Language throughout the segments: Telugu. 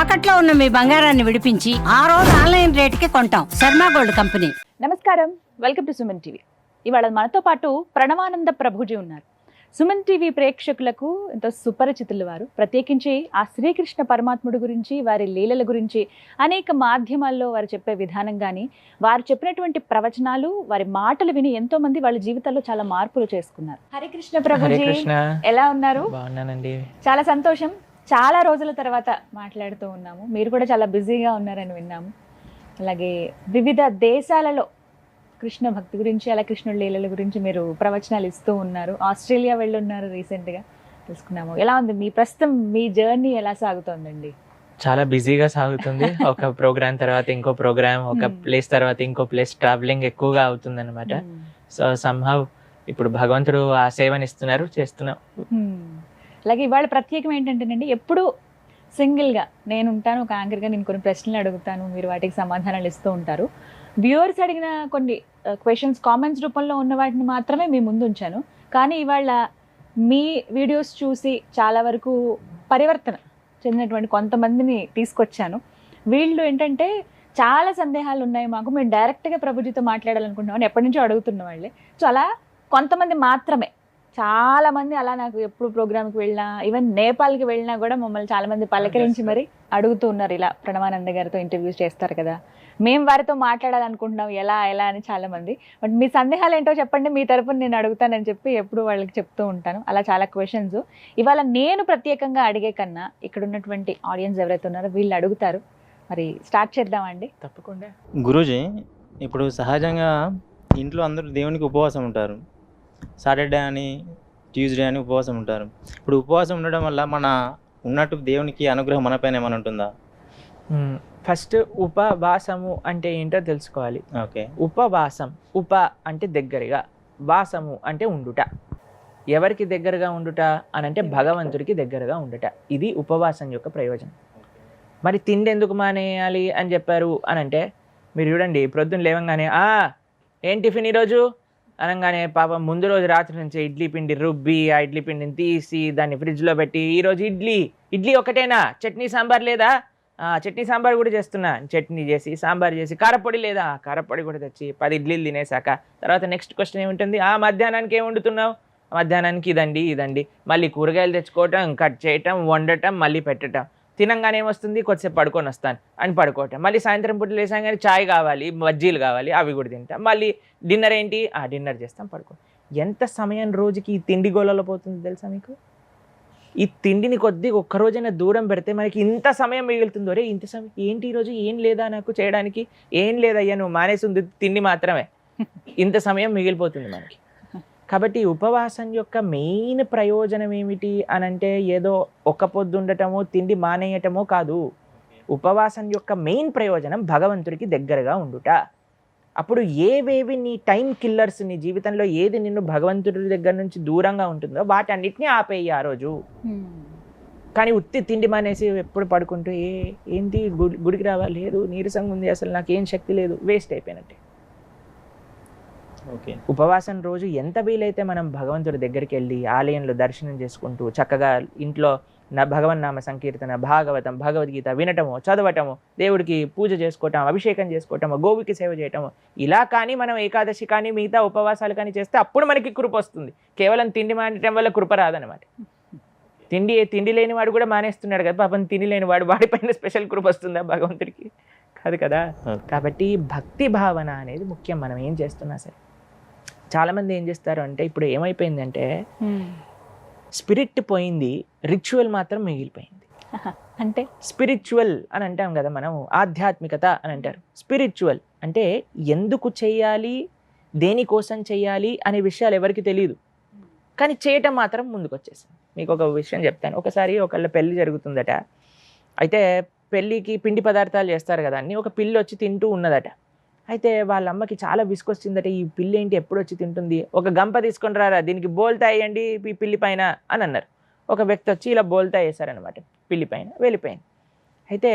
తాకట్లో ఉన్న మీ బంగారాన్ని విడిపించి ఆ రోజు ఆన్లైన్ రేటుకి కొంటాం. Sharma gold company. నమస్కారం, వెల్కమ్ టు సుమన్ టీవీ. ఇవాళ మనతో పాటు ప్రణవానంద ప్రభుజీ ఉన్నారు. సుమన్ టీవీ ప్రేక్షకులకు ఎంతో సుపరిచితులు వారు. ప్రత్యేకించి ఆ శ్రీకృష్ణ పరమాత్ముడి గురించి, వారి లీలల గురించి అనేక మాధ్యమాల్లో వారు చెప్పే విధానం కానీ, వారు చెప్పినటువంటి ప్రవచనాలు, వారి మాటలు విని ఎంతో మంది వాళ్ళ జీవితాల్లో చాలా మార్పులు చేసుకున్నారు. హరే కృష్ణ ప్రభుజీ, ఎలా ఉన్నారు? బాగున్నానండి. చాలా సంతోషం. చాలా రోజుల తర్వాత మాట్లాడుతూ ఉన్నాము. మీరు కూడా చాలా బిజీగా ఉన్నారని విన్నాము. అలాగే వివిధ దేశాలలో కృష్ణ భక్తి గురించి, అలా కృష్ణుడి లీలల గురించి మీరు ప్రవచనాలు ఇస్తూ ఉన్నారు. ఆస్ట్రేలియా వెళ్ళున్నారు రీసెంట్గా, తెలుసుకున్నాము. ఎలా ఉంది మీ ప్రస్తుతం మీ జర్నీ, ఎలా సాగుతోందండి? చాలా బిజీగా సాగుతుంది. ఒక ప్రోగ్రామ్ తర్వాత ఇంకో ప్రోగ్రామ్, ఒక ప్లేస్ తర్వాత ఇంకో ప్లేస్, ట్రావెలింగ్ ఎక్కువగా అవుతుంది అనమాట. సో సమ్హౌ ఇప్పుడు భగవంతుడు ఆ సేవని ఇస్తున్నారు, చేస్తున్నాం. అలాగే ఇవాళ ప్రత్యేకం ఏంటంటేనండి, ఎప్పుడు సింగిల్గా నేను ఉంటాను, ఒక యాంకర్గా నేను కొన్ని ప్రశ్నలు అడుగుతాను, మీరు వాటికి సమాధానాలు ఇస్తూ ఉంటారు. వ్యూవర్స్ అడిగిన కొన్ని క్వశ్చన్స్ కామెంట్స్ రూపంలో ఉన్న వాటిని మాత్రమే మీ ముందు ఉంచాను. కానీ ఇవాళ మీ వీడియోస్ చూసి చాలా వరకు పరివర్తన చెందినటువంటి కొంతమందిని తీసుకొచ్చాను. వీళ్ళు ఏంటంటే చాలా సందేహాలు ఉన్నాయి మాకు, మేము డైరెక్ట్గా ప్రభుజీతో మాట్లాడాలనుకుంటున్నామని ఎప్పటి నుంచో అడుగుతున్న వాళ్ళే. సో అలా కొంతమంది మాత్రమే, చాలా మంది అలా నాకు ఎప్పుడు ప్రోగ్రామ్కి వెళ్ళినా, ఈవెన్ నేపాల్కి వెళ్ళినా కూడా మమ్మల్ని చాలా మంది పలకరించి మరి అడుగుతూ ఉన్నారు, ఇలా ప్రణవానంద గారితో ఇంటర్వ్యూస్ చేస్తారు కదా, మేము వారితో మాట్లాడాలనుకుంటున్నాం, ఎలా ఎలా అని చాలా మంది. బట్ మీ సందేహాలు ఏంటో చెప్పండి, మీ తరపున నేను అడుగుతానని చెప్పి ఎప్పుడు వాళ్ళకి చెప్తూ ఉంటాను. అలా చాలా క్వశ్చన్స్ ఇవాళ నేను ప్రత్యేకంగా అడిగే కన్నా ఇక్కడ ఉన్నటువంటి ఆడియన్స్ ఎవరైతే ఉన్నారో వీళ్ళు అడుగుతారు. మరి స్టార్ట్ చేద్దామండి. తప్పకుండా. గురూజీ, ఇప్పుడు సహజంగా ఇంట్లో అందరూ దేవునికి ఉపవాసం ఉంటారు. సాటర్డే అని, ట్యూస్డే అని ఉపవాసం ఉంటారు. ఇప్పుడు ఉపవాసం ఉండడం వల్ల మన ఉన్నట్టు దేవునికి అనుగ్రహం మనపైన ఏమైనా ఉంటుందా? ఫస్ట్ ఉపవాసము అంటే ఏంటో తెలుసుకోవాలి. ఓకే. ఉపవాసం, ఉప అంటే దగ్గరగా, వాసము అంటే ఉండుట. ఎవరికి దగ్గరగా ఉండుట అని అంటే భగవంతుడికి దగ్గరగా ఉండుట. ఇది ఉపవాసం యొక్క ప్రయోజనం. మరి తిండి ఎందుకు మానేయాలి అని చెప్పారు అని అంటే, మీరు చూడండి, ప్రొద్దున లేవంగానే ఏం టిఫిన్ ఈరోజు అనగానే పాపం ముందు రోజు రాత్రి నుంచి ఇడ్లీ పిండి రుబ్బి, ఆ ఇడ్లీ పిండిని తీసి దాన్ని ఫ్రిడ్జ్లో పెట్టి, ఈరోజు ఇడ్లీ ఒకటేనా, చట్నీ సాంబార్ లేదా, చట్నీ సాంబార్ కూడా చేస్తున్నా, చట్నీ చేసి సాంబార్ చేసి, కారపొడి లేదా, కారపొడి కూడా తెచ్చి 10 ఇడ్లీలు తినేసాక తర్వాత నెక్స్ట్ క్వశ్చన్ ఏముంటుంది, మధ్యాహ్నానికి ఏం వండుతున్నావు, మధ్యాహ్నానికి ఇదండి, మళ్ళీ కూరగాయలు తెచ్చుకోవటం, కట్ చేయటం, వండటం, మళ్ళీ పెట్టడం, తినంగానే ఏమొస్తుంది, కొద్దిసేపు పడుకొని వస్తాను అని పడుకోవటం, మళ్ళీ సాయంత్రం పూట లేసాగానే చాయ్ కావాలి, బజ్జీలు కావాలి, అవి కూడా తింటాం, మళ్ళీ డిన్నర్ ఏంటి, డిన్నర్ చేస్తాం, పడుకో. ఎంత సమయం రోజుకి ఈ తిండి గోలలో పోతుంది తెలుసా మీకు? ఈ తిండిని కొద్దిగా ఒక్కరోజైనా దూరం పెడితే మనకి ఇంత సమయం మిగులుతుందో. రే ఇంత సమయం ఏంటి, ఈరోజు ఏం లేదా నాకు చేయడానికి, ఏం లేదయ్యా నువ్వు మానేసింది తిండి మాత్రమే, ఇంత సమయం మిగిలిపోతుంది మనకి. కాబట్టి ఉపవాసం యొక్క మెయిన్ ప్రయోజనం ఏమిటి అని అంటే, ఏదో ఒక పొద్దు ఉండటమో తిండి మానేయటమో కాదు. ఉపవాసం యొక్క మెయిన్ ప్రయోజనం భగవంతుడికి దగ్గరగా ఉండుట. అప్పుడు ఏవేవి నీ టైం కిల్లర్స్, నీ జీవితంలో ఏది నిన్ను భగవంతుడి దగ్గర నుంచి దూరంగా ఉంటుందో వాటన్నిటిని ఆపేయి ఆ రోజు. కానీ ఉత్తి తిండి మానేసి ఎప్పుడు పడుకుంటూ ఏంటి గుడికి రావాలి, లేదు నీరసంగా ఉంది, అసలు నాకేం శక్తి లేదు, వేస్ట్ అయిపోయినట్టే. ఓకే. ఉపవాసం రోజు ఎంత వీలైతే మనం భగవంతుడి దగ్గరికి వెళ్ళి ఆలయంలో దర్శనం చేసుకుంటూ చక్కగా ఇంట్లో భగవన్నామ సంకీర్తన, భాగవతం, భగవద్గీత వినటము, చదవటము, దేవుడికి పూజ చేసుకోవటం, అభిషేకం చేసుకోవటము, గోవుకి సేవ చేయటము, ఇలా కానీ మనం ఏకాదశి కానీ మిగతా ఉపవాసాలు కానీ చేస్తే అప్పుడు మనకి కృప వస్తుంది. కేవలం తిండి మానేయటం వల్ల కృప రాదనమాట. తిండి లేని వాడు కూడా మానేస్తున్నాడు కదా పాపం, తిండి లేని వాడిపైన స్పెషల్ కృప వస్తుందా భగవంతుడికి? కాదు కదా. కాబట్టి భక్తి భావన అనేది ముఖ్యం. మనం ఏం చేస్తున్నా సరే, చాలామంది ఏం చేస్తారు అంటే, ఇప్పుడు ఏమైపోయిందంటే స్పిరిట్ పోయింది, రిచువల్ మాత్రం మిగిలిపోయింది. అంటే స్పిరిచువల్ అని అంటాం కదా మనం, ఆధ్యాత్మికత అని అంటారు. స్పిరిచువల్ అంటే ఎందుకు చేయాలి, దేనికోసం చేయాలి అనే విషయాలు ఎవరికి తెలియదు, కానీ చేయటం మాత్రం ముందుకు వచ్చేసింది. మీకు ఒక విషయం చెప్తాను. ఒకసారి ఒకళ్ళ పెళ్ళి జరుగుతుందట. అయితే పెళ్ళికి పిండి పదార్థాలు చేస్తారు కదా అన్నీ. ఒక పిల్లి వచ్చి తింటూ ఉన్నదట. అయితే వాళ్ళ అమ్మకి చాలా విసుకొచ్చిందట, ఈ పిల్లి ఏంటి ఎప్పుడు వచ్చి తింటుంది, ఒక గంప తీసుకొని రారా, దీనికి బోల్తా వేయండి ఈ పిల్లి పైన అని అన్నారు. ఒక వ్యక్తి వచ్చి ఇలా బోల్తా వేశారనమాట పిల్లి పైన, వెళ్ళిపోయింది. అయితే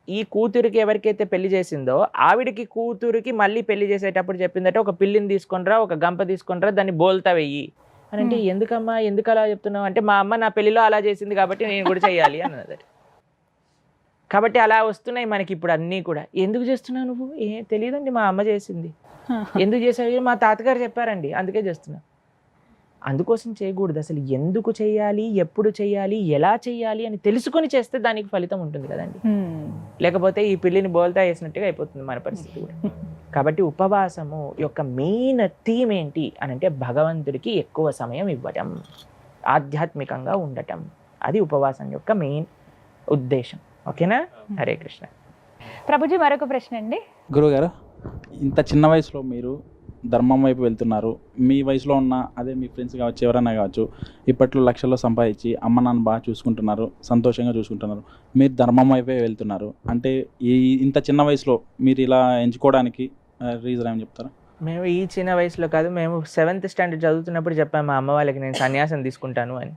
ఈ కూతురికి ఎవరికైతే పెళ్లి చేసిందో ఆవిడికి కూతురికి మళ్ళీ పెళ్లి చేసేటప్పుడు చెప్పిందట, ఒక పిల్లిని తీసుకొనిరా, ఒక గంప తీసుకొనిరా, దాన్ని బోల్తా వెయ్యి అని. అంటే ఎందుకమ్మా, ఎందుకు అలా చెప్తున్నావు అంటే, మా అమ్మ నా పెళ్లిలో అలా చేసింది కాబట్టి నేను కూడా చెయ్యాలి అన్నదట. కాబట్టి అలా వస్తున్నాయి మనకి ఇప్పుడు అన్నీ కూడా. ఎందుకు చేస్తున్నావు నువ్వు? తెలియదండి, మా అమ్మ చేసింది. ఎందుకు చేసావు? మా తాతగారు చెప్పారండి, అందుకే చేస్తున్నా. అందుకోసం చేయకూడదు. అసలు ఎందుకు చేయాలి, ఎప్పుడు చేయాలి, ఎలా చేయాలి అని తెలుసుకొని చేస్తే దానికి ఫలితం ఉంటుంది కదండి. లేకపోతే ఈ పిల్లిని బోల్తా వేసినట్టుగా అయిపోతుంది మన పరిస్థితి కూడా. కాబట్టి ఉపవాసము యొక్క మెయిన్ థీమ్ ఏంటి అని అంటే భగవంతుడికి ఎక్కువ సమయం ఇవ్వటం, ఆధ్యాత్మికంగా ఉండటం. అది ఉపవాసం యొక్క మెయిన్ ఉద్దేశం. ఓకేనా? హరే కృష్ణ. ప్రభుజీ మరొక ప్రశ్న అండి. గురువుగారు, ఇంత చిన్న వయసులో మీరు ధర్మం వైపు వెళ్తున్నారు. మీ వయసులో ఉన్న అదే మీ ఫ్రెండ్స్ కావచ్చు, ఎవరైనా కావచ్చు, ఇప్పట్లో లక్షల్లో సంపాదించి అమ్మ నాన్న బాగా చూసుకుంటున్నారు, సంతోషంగా చూసుకుంటున్నారు. మీరు ధర్మం వైపే వెళ్తున్నారు అంటే ఇంత చిన్న వయసులో మీరు ఇలా ఎంచుకోవడానికి రీజన్ ఏమని చెప్తారా? మేము ఈ చిన్న వయసులో కాదు, మేము 7th స్టాండర్డ్ చదువుతున్నప్పుడు చెప్పాము మా అమ్మ వాళ్ళకి నేను సన్యాసం తీసుకుంటాను అని.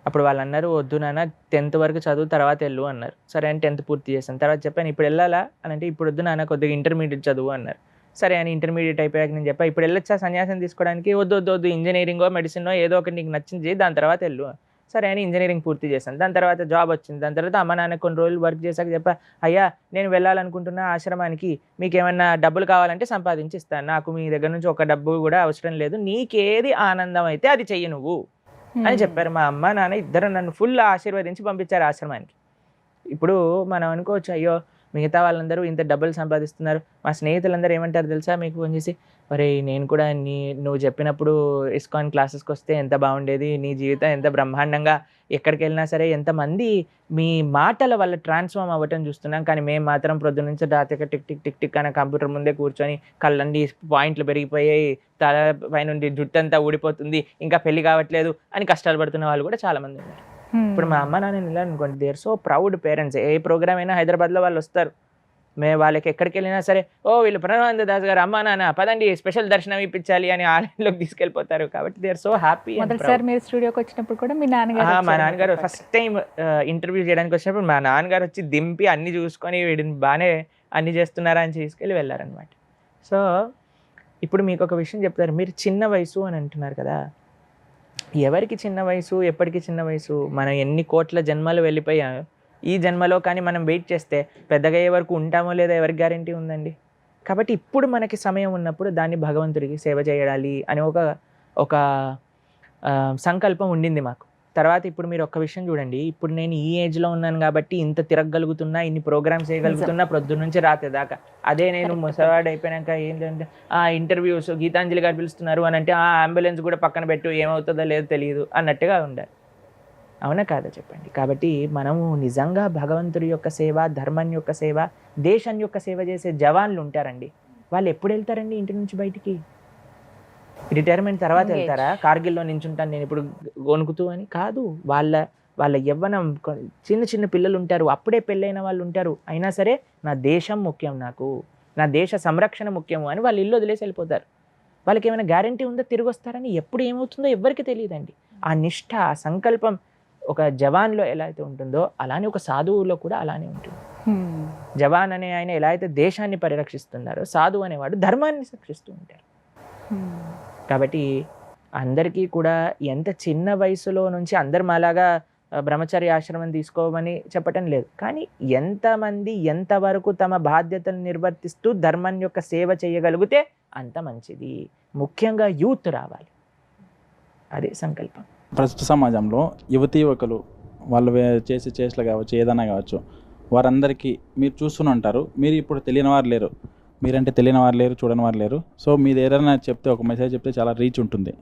అప్పుడు వాళ్ళు అన్నారు, వద్దు నాన్న 10th వరకు చదువు, తర్వాత వెళ్ళు అన్నారు. సరే అని 10th పూర్తి చేశాను. తర్వాత చెప్పాను, ఇప్పుడు వెళ్ళాలా అని అంటే, ఇప్పుడు వద్దు నాన్న కొద్దిగా ఇంటర్మీడియట్ చదువు అన్నారు. సరే అని ఇంటర్మీడియట్ అయిపోయాక నేను చెప్పాను, ఇప్పుడు వెళ్ళొచ్చా సన్యాసం తీసుకోవడానికి? వద్దు, ఇంజనీరింగో మెడిసినో ఏదో ఒకటి నీకు నచ్చింది, దాని తర్వాత వెళ్ళు. సరే అని ఇంజనీరింగ్ పూర్తి చేశాను. దాని తర్వాత జాబ్ వచ్చింది. దాని తర్వాత అమ్మ నాన్న కొన్ని రోజులు వర్క్ చేశాక చెప్పా, అయ్యా నేను వెళ్ళాలనుకుంటున్న ఆశ్రమానికి, మీకు ఏమన్నా డబ్బులు కావాలంటే సంపాదించి ఇస్తాను, నాకు మీ దగ్గర నుంచి ఒక డబ్బు కూడా అవసరం లేదు, నీకేది ఆనందం అయితే అది చెయ్యి నువ్వు అని చెప్పారు. మా అమ్మ నాన్న ఇద్దరు నన్ను ఫుల్ ఆశీర్వదించి పంపించారు ఆశ్రమానికి. ఇప్పుడు మనం అనుకోవచ్చు, అయ్యో మిగతా వాళ్ళందరూ ఇంత డబ్బులు సంపాదిస్తున్నారు, మా స్నేహితులందరూ ఏమంటారు తెలుసా, మీకు ఫోన్ చేసి, మరి నేను కూడా నువ్వు చెప్పినప్పుడు ఇస్కాన్ క్లాసెస్కి వస్తే ఎంత బాగుండేది, నీ జీవితం ఎంత బ్రహ్మాండంగా, ఎక్కడికి వెళ్ళినా సరే ఎంతమంది మీ మాటల వల్ల ట్రాన్స్ఫార్మ్ అవ్వటం చూస్తున్నాం, కానీ మేము మాత్రం ప్రొద్దు నుంచి రాత్రికి టిక్ టిక్ టిక్ టిక్ అని కంప్యూటర్ ముందే కూర్చొని కళ్ళండి పాయింట్లు పెరిగిపోయాయి, తల పైనుండి జుట్టు అంతా ఊడిపోతుంది, ఇంకా పెళ్లి కావట్లేదు అని కష్టాలు పడుతున్న వాళ్ళు కూడా చాలామంది ఉన్నారు. ఇప్పుడు మా అమ్మ నాన్న ఇలా అనుకోండి, they are so proud parents. ఏ ప్రోగ్రామ్ అయినా హైదరాబాద్లో వాళ్ళు వస్తారు, మేము వాళ్ళకి ఎక్కడికి వెళ్ళినా సరే, వీళ్ళు ప్రణవానంద దాస్ గారు అమ్మా నాన్న పదండి స్పెషల్ దర్శనం ఇప్పించాలి అని ఆలయంలోకి తీసుకెళ్ళిపోతారు. కాబట్టి దే ఆర్ సో హ్యాపీ. మొదటిసారి మీరు స్టూడియోకి వచ్చినప్పుడు కూడా మీ నాన్నగారు మా నాన్నగారు ఫస్ట్ టైం ఇంటర్వ్యూ చేయడానికి వచ్చినప్పుడు మా నాన్నగారు వచ్చి దింపి అన్ని చూసుకొని వీడిని బాగానే అన్ని చేస్తున్నారా అని తీసుకెళ్ళి వెళ్ళారనమాట. సో ఇప్పుడు మీకు ఒక విషయం చెప్తారు, మీరు చిన్న వయసు అని అంటున్నారు కదా, ఎవరికి చిన్న వయసు, ఎప్పటికీ చిన్న వయసు? మనం ఎన్ని కోట్ల జన్మలు వెళ్ళిపోయా ఈ జన్మలో, కానీ మనం వెయిట్ చేస్తే పెద్దగా అయ్యే వరకు ఉంటామో లేదో ఎవరికి గ్యారంటీ ఉందండి. కాబట్టి ఇప్పుడు మనకి సమయం ఉన్నప్పుడు దాన్ని భగవంతుడికి సేవ చేయాలి అని ఒక సంకల్పం ఉండింది మాకు. తర్వాత ఇప్పుడు మీరు ఒక్క విషయం చూడండి, ఇప్పుడు నేను ఈ ఏజ్లో ఉన్నాను కాబట్టి ఇంత తిరగలుగుతున్నా, ఇన్ని ప్రోగ్రామ్స్ చేయగలుగుతున్నా ప్రొద్దు నుంచి రాత్రి దాకా. అదే నేను ముసవాడు అయిపోయాక ఏంటంటే ఇంటర్వ్యూస్ గీతాంజలి గారు పిలుస్తున్నారు అని అంటే అంబులెన్స్ కూడా పక్కన పెట్టు, ఏమవుతుందో లేదో తెలియదు అన్నట్టుగా ఉండాలి. అవునా కాదా చెప్పండి? కాబట్టి మనము నిజంగా భగవంతుడి యొక్క సేవ, ధర్మం యొక్క సేవ, దేశం యొక్క సేవ చేసే జవాన్లు ఉంటారండి. వాళ్ళు ఎప్పుడు వెళ్తారండి ఇంటి నుంచి బయటికి? రిటైర్మెంట్ తర్వాత వెళ్తారా? కార్గిల్లో నించుంటాను నేను ఇప్పుడు వణుకుతూ అని కాదు. వాళ్ళ యవ్వనం, చిన్న పిల్లలు ఉంటారు, అప్పుడే పెళ్ళైన వాళ్ళు ఉంటారు, అయినా సరే నా దేశం ముఖ్యం, నాకు నా దేశ సంరక్షణ ముఖ్యము అని వాళ్ళు ఇల్లు వదిలేసి వెళ్ళిపోతారు. వాళ్ళకి ఏమైనా గ్యారంటీ ఉందో తిరిగి వస్తారని? ఎప్పుడు ఏమవుతుందో ఎవరికి తెలియదండి. ఆ నిష్ఠ, ఆ సంకల్పం ఒక జవాన్లో ఎలా అయితే ఉంటుందో అలానే ఒక సాధువులో కూడా అలానే ఉంటుంది. జవాన్ అనే ఆయన ఎలా అయితే దేశాన్ని పరిరక్షిస్తున్నారో, సాధువు అనేవాడు ధర్మాన్ని రక్షిస్తూ ఉంటారు. కాబట్టి అందరికీ కూడా ఎంత చిన్న వయసులో నుంచి అందరు మాలాగా బ్రహ్మచర్య ఆశ్రమం తీసుకోమని చెప్పటం లేదు, కానీ ఎంతమంది ఎంతవరకు తమ బాధ్యతను నిర్వర్తిస్తూ ధర్మం యొక్క సేవ చేయగలిగితే అంత మంచిది. ముఖ్యంగా యూత్ రావాలి, అదే సంకల్పం. ప్రస్తుత సమాజంలో యువతీ యువకులు వాళ్ళు చేసే చేష్టలు కావచ్చు, ఏదైనా కావచ్చు, వారందరికీ మీరు చూస్తూనే ఉంటారు. మీరు ఇప్పుడు తెలియని వారు లేరు, మీరంటే తెలియని వారు లేరు, చూడని వారు లేరు. సో మీరు ఏదైనా చెప్తే, ఒక మెసేజ్ చెప్తే చాలా రీచ్ ఉంటుంది.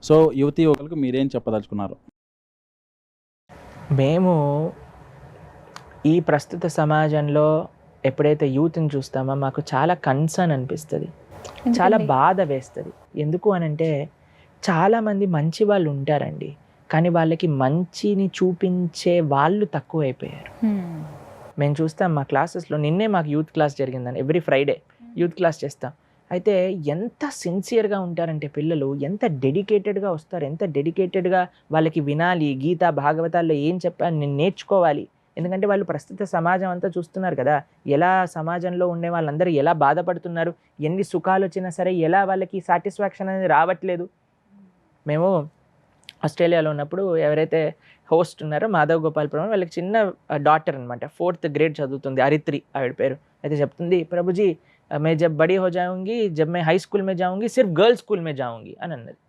సో యువతీ యువకులకు మీరేం చెప్పదలుచుకున్నారు? మేము ఈ ప్రస్తుత సమాజంలో ఎప్పుడైతే యూత్ని చూస్తామో మాకు చాలా కన్సర్న్ అనిపిస్తుంది, చాలా బాధ వేస్తుంది. ఎందుకు అనంటే చాలామంది మంచి వాళ్ళు ఉంటారండి, కానీ వాళ్ళకి మంచిని చూపించే వాళ్ళు తక్కువైపోయారు. మేము చూస్తాం మా క్లాసెస్లో, నిన్నే మాకు యూత్ క్లాస్ జరిగిందని, ఎవ్రీ ఫ్రైడే యూత్ క్లాస్ చేస్తాం. అయితే ఎంత సిన్సియర్గా ఉంటారంటే పిల్లలు, ఎంత డెడికేటెడ్గా వస్తారు, ఎంత డెడికేటెడ్గా వాళ్ళకి వినాలి, గీత భాగవతాల్లో ఏం చెప్పాను నేను నేర్చుకోవాలి. ఎందుకంటే వాళ్ళు ప్రస్తుత సమాజం అంతా చూస్తున్నారు కదా, ఎలా సమాజంలో ఉండే వాళ్ళందరూ ఎలా బాధపడుతున్నారు, ఎన్ని సుఖాలు వచ్చినా సరే ఎలా వాళ్ళకి సాటిస్ఫాక్షన్ అనేది రావట్లేదు. మేము ఆస్ట్రేలియాలో ఉన్నప్పుడు ఎవరైతే హోస్ట్ ఉన్నారో మాధవ్ గోపాల్ వాళ్ళకి చిన్న డాటర్ అనమాట, 4th grade చదువుతుంది, అరిత్రి ఆవిడ పేరు. అయితే చెప్తుంది, ప్రభుజీ मैं जब बड़ी हो जाऊंगी, जब मैं हाई स्कूल में जाऊंगी, सिर्फ गर्ल्स स्कूल में जाऊंगी అని అన్నది.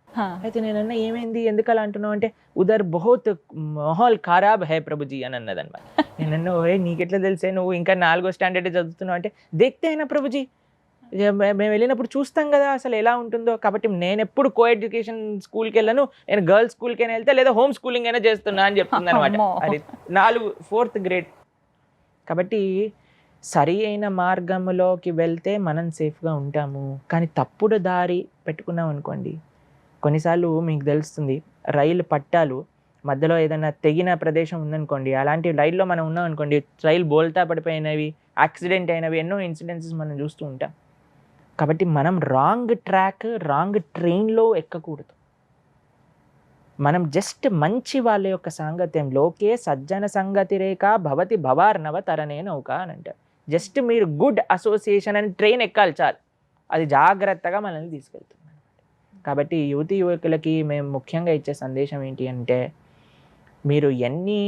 అయితే నేనన్నా ఏమైంది, ఎందుకు అలా అంటున్నావు అంటే, ఉదర్ బహుత్ మాహౌల్ ఖరాబ్ హై ప్రభుజీ అని అన్నది అనమాట. నేనన్నా ఓరే నీకెట్లా తెలిసే, నువ్వు ఇంకా 4వ స్టాండర్డ్ చదువుతున్నావు అంటే, దేఖ్తే అయినా ప్రభుజీ, మేము వెళ్ళినప్పుడు చూస్తాం కదా అసలు ఎలా ఉంటుందో. కాబట్టి నేను ఎప్పుడు కో ఎడ్యుకేషన్ స్కూల్కి వెళ్ళను, నేను గర్ల్స్ స్కూల్కి అయినా వెళ్తే లేదా హోమ్ స్కూలింగ్ అయినా చేస్తున్నా అని చెప్తుంది అనమాట. అది 4th grade. కాబట్టి సరి అయిన మార్గంలోకి వెళ్తే మనం సేఫ్గా ఉంటాము, కానీ తప్పుడు దారి పెట్టుకున్నాం అనుకోండి, కొన్నిసార్లు మీకు తెలుస్తుంది, రైలు పట్టాలు మధ్యలో ఏదైనా తెగిన ప్రదేశం ఉందనుకోండి, అలాంటి రైల్లో మనం ఉన్నాం అనుకోండి, రైలు బోల్తా పడిపోయినవి, యాక్సిడెంట్ అయినవి ఎన్నో ఇన్సిడెన్సెస్ మనం చూస్తూ ఉంటాం. కాబట్టి మనం రాంగ్ ట్రాక్, రాంగ్ ట్రైన్లో ఎక్కకూడదు. మనం జస్ట్ మంచి వాళ్ళ యొక్క సాంగత్యంలోకే సజ్జన సంగతి రేఖ భవతి భవార్నవ తరణే నౌక అని అంటారు. జస్ట్ మీరు గుడ్ అసోసియేషన్ అని ట్రైన్ ఎక్కాలి చాలు, అది జాగ్రత్తగా మనల్ని తీసుకెళ్తుంది. కాబట్టి యువతి యువకులకి మేము ముఖ్యంగా ఇచ్చే సందేశం ఏంటి అంటే, మీరు ఎన్ని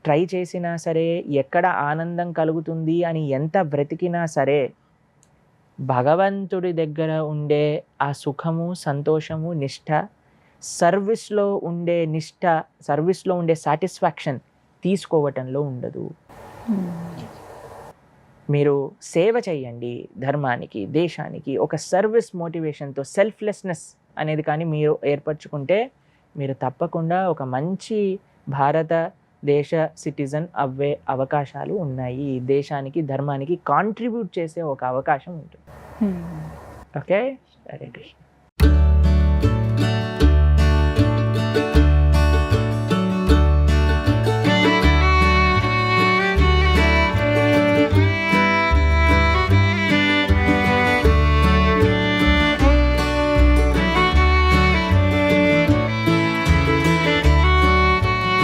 ట్రై చేసినా సరే, ఎక్కడ ఆనందం కలుగుతుంది అని ఎంత బ్రతికినా సరే, భగవంతుడి దగ్గర ఉండే ఆ సుఖము, సంతోషము, నిష్ఠ, సర్వీస్లో ఉండే నిష్ఠ, సర్వీస్లో ఉండే సాటిస్ఫాక్షన్ తీసుకోవటంలో ఉండదు. మీరు సేవ చేయండి ధర్మానికి, దేశానికి, ఒక సర్వీస్ మోటివేషన్తో, సెల్ఫ్లెస్నెస్ అనేది కానీ మీరు ఏర్పరచుకుంటే, మీరు తప్పకుండా ఒక మంచి భారతదేశ సిటిజన్ అవ్వే అవకాశాలు ఉన్నాయి. దేశానికి, ధర్మానికి కాంట్రిబ్యూట్ చేసే ఒక అవకాశం ఉంటుంది. ఓకే, హరే కృష్ణ.